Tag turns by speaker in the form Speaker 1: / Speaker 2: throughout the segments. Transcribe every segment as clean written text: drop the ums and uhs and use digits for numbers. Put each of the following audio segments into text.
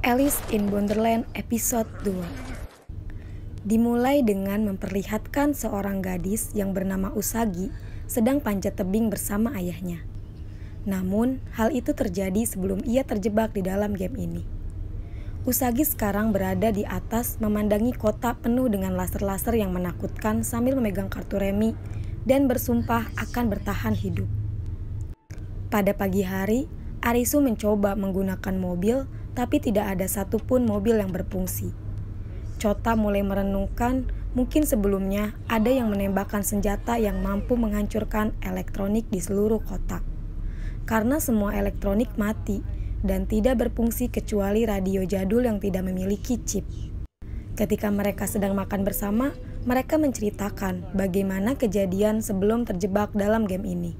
Speaker 1: Alice in Wonderland episode 2. Dimulai dengan memperlihatkan seorang gadis yang bernama Usagi sedang panjat tebing bersama ayahnya. Namun, hal itu terjadi sebelum ia terjebak di dalam game ini. Usagi sekarang berada di atas memandangi kota penuh dengan laser-laser yang menakutkan sambil memegang kartu remi dan bersumpah akan bertahan hidup. Pada pagi hari, Arisu mencoba menggunakan mobil, tapi tidak ada satupun mobil yang berfungsi. Chota mulai merenungkan, mungkin sebelumnya ada yang menembakkan senjata yang mampu menghancurkan elektronik di seluruh kota. Karena semua elektronik mati dan tidak berfungsi kecuali radio jadul yang tidak memiliki chip. Ketika mereka sedang makan bersama, mereka menceritakan bagaimana kejadian sebelum terjebak dalam game ini.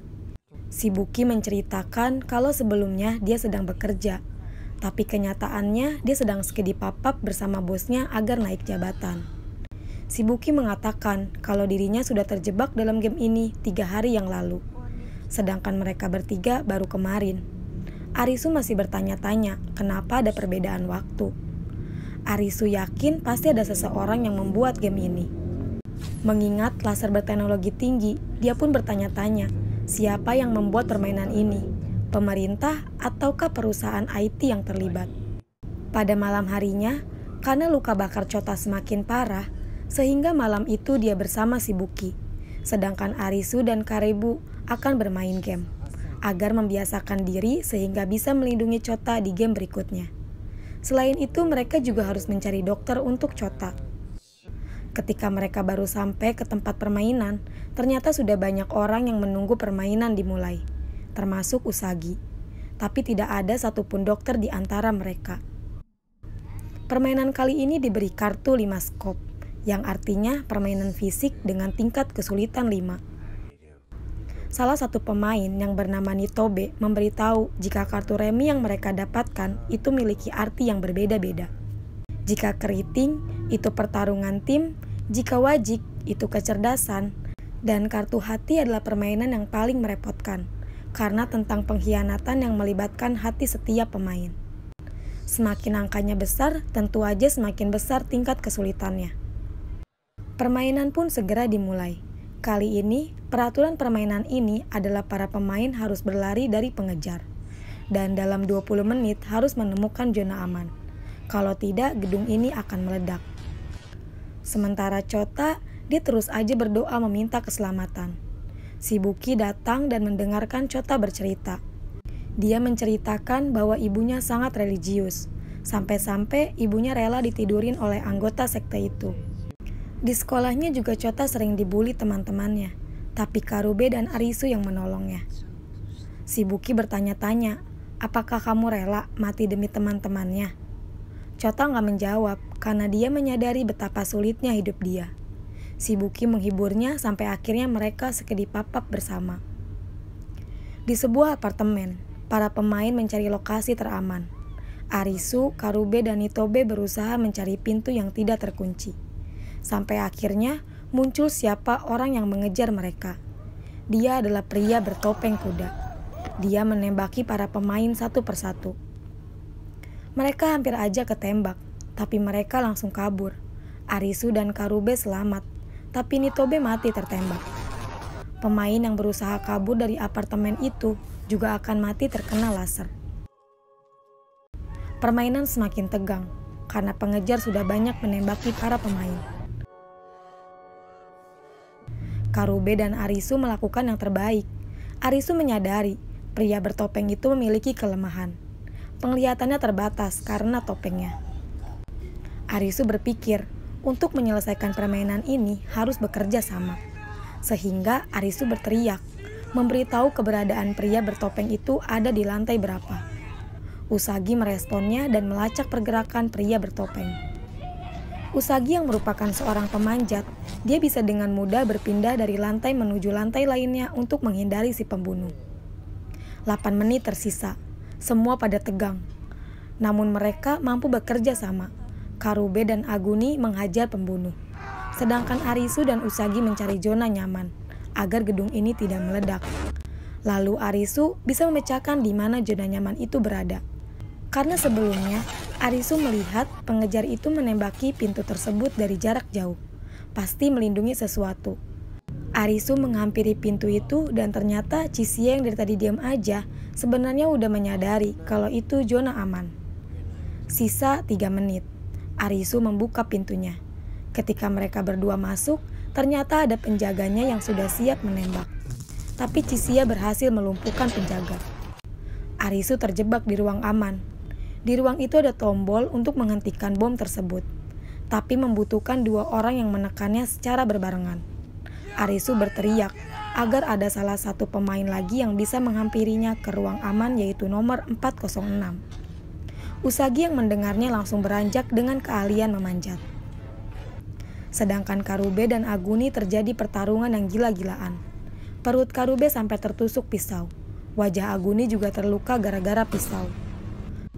Speaker 1: Shibuki menceritakan kalau sebelumnya dia sedang bekerja, tapi kenyataannya dia sedang sekedip papap bersama bosnya agar naik jabatan. Shibuki mengatakan kalau dirinya sudah terjebak dalam game ini 3 hari yang lalu, sedangkan mereka bertiga baru kemarin. Arisu masih bertanya-tanya kenapa ada perbedaan waktu. Arisu yakin pasti ada seseorang yang membuat game ini. Mengingat laser berteknologi tinggi, dia pun bertanya-tanya, siapa yang membuat permainan ini? Pemerintah ataukah perusahaan IT yang terlibat? Pada malam harinya, karena luka bakar Chota semakin parah, sehingga malam itu dia bersama Shibuki, sedangkan Arisu dan Karebu akan bermain game, agar membiasakan diri sehingga bisa melindungi Chota di game berikutnya. Selain itu, mereka juga harus mencari dokter untuk Chota. Ketika mereka baru sampai ke tempat permainan, ternyata sudah banyak orang yang menunggu permainan dimulai, termasuk Usagi. Tapi tidak ada satupun dokter di antara mereka. Permainan kali ini diberi kartu 5 skop, yang artinya permainan fisik dengan tingkat kesulitan 5. Salah satu pemain yang bernama Nitobe memberitahu jika kartu remi yang mereka dapatkan itu memiliki arti yang berbeda-beda. Jika keriting, itu pertarungan tim, jika wajik, itu kecerdasan, dan kartu hati adalah permainan yang paling merepotkan, karena tentang pengkhianatan yang melibatkan hati setiap pemain. Semakin angkanya besar, tentu aja semakin besar tingkat kesulitannya. Permainan pun segera dimulai. Kali ini, peraturan permainan ini adalah para pemain harus berlari dari pengejar, dan dalam 20 menit harus menemukan zona aman. Kalau tidak, gedung ini akan meledak. Sementara Chota, dia terus aja berdoa meminta keselamatan. Shibuki datang dan mendengarkan Chota bercerita. Dia menceritakan bahwa ibunya sangat religius, sampai-sampai ibunya rela ditidurin oleh anggota sekte itu. Di sekolahnya juga Chota sering dibully teman-temannya, tapi Karube dan Arisu yang menolongnya. Shibuki bertanya-tanya, apakah kamu rela mati demi teman-temannya? Chota nggak menjawab karena dia menyadari betapa sulitnya hidup dia. Shibuki menghiburnya sampai akhirnya mereka sekedip papap bersama. Di sebuah apartemen, para pemain mencari lokasi teraman. Arisu, Karube, dan Nitobe berusaha mencari pintu yang tidak terkunci. Sampai akhirnya muncul siapa orang yang mengejar mereka. Dia adalah pria bertopeng kuda. Dia menembaki para pemain satu persatu. Mereka hampir aja ketembak, tapi mereka langsung kabur. Arisu dan Karube selamat, tapi Nitobe mati tertembak. Pemain yang berusaha kabur dari apartemen itu juga akan mati terkena laser. Permainan semakin tegang, karena pengejar sudah banyak menembaki para pemain. Karube dan Arisu melakukan yang terbaik. Arisu menyadari pria bertopeng itu memiliki kelemahan. Penglihatannya terbatas karena topengnya. Arisu berpikir, untuk menyelesaikan permainan ini harus bekerja sama. Sehingga Arisu berteriak, memberitahu keberadaan pria bertopeng itu ada di lantai berapa. Usagi meresponnya dan melacak pergerakan pria bertopeng. Usagi yang merupakan seorang pemanjat, dia bisa dengan mudah berpindah dari lantai menuju lantai lainnya untuk menghindari si pembunuh. 8 menit tersisa. Semua pada tegang. Namun mereka mampu bekerja sama. Karube dan Aguni menghajar pembunuh. Sedangkan Arisu dan Usagi mencari zona nyaman agar gedung ini tidak meledak. Lalu Arisu bisa memecahkan di mana zona nyaman itu berada. Karena sebelumnya, Arisu melihat pengejar itu menembaki pintu tersebut dari jarak jauh. Pasti melindungi sesuatu. Arisu menghampiri pintu itu dan ternyata Chixie yang dari tadi diam aja sebenarnya udah menyadari kalau itu zona aman. Sisa 3 menit. Arisu membuka pintunya. Ketika mereka berdua masuk, ternyata ada penjaganya yang sudah siap menembak. Tapi Chixie berhasil melumpuhkan penjaga. Arisu terjebak di ruang aman. Di ruang itu ada tombol untuk menghentikan bom tersebut, tapi membutuhkan 2 orang yang menekannya secara berbarengan. Arisu berteriak agar ada salah satu pemain lagi yang bisa menghampirinya ke ruang aman, yaitu nomor 406. Usagi yang mendengarnya langsung beranjak dengan keahlian memanjat. Sedangkan Karube dan Aguni terjadi pertarungan yang gila-gilaan. Perut Karube sampai tertusuk pisau. Wajah Aguni juga terluka gara-gara pisau.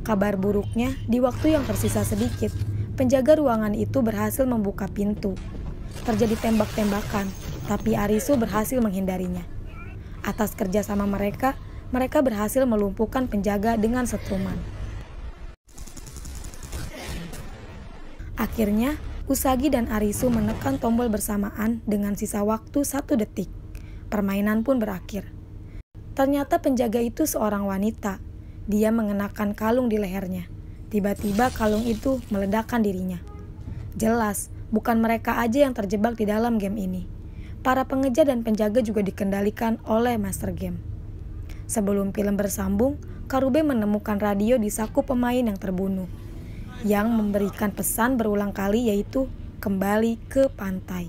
Speaker 1: Kabar buruknya, di waktu yang tersisa sedikit, penjaga ruangan itu berhasil membuka pintu. Terjadi tembak-tembakan, tapi Arisu berhasil menghindarinya. Atas kerjasama mereka berhasil melumpuhkan penjaga dengan setruman. Akhirnya, Usagi dan Arisu menekan tombol bersamaan dengan sisa waktu 1 detik. Permainan pun berakhir. Ternyata penjaga itu seorang wanita. Dia mengenakan kalung di lehernya. Tiba-tiba kalung itu meledakkan dirinya. Jelas, bukan mereka aja yang terjebak di dalam game ini. Para pengejar dan penjaga juga dikendalikan oleh Master Game. Sebelum film bersambung, Karube menemukan radio di saku pemain yang terbunuh, yang memberikan pesan berulang kali, yaitu kembali ke pantai.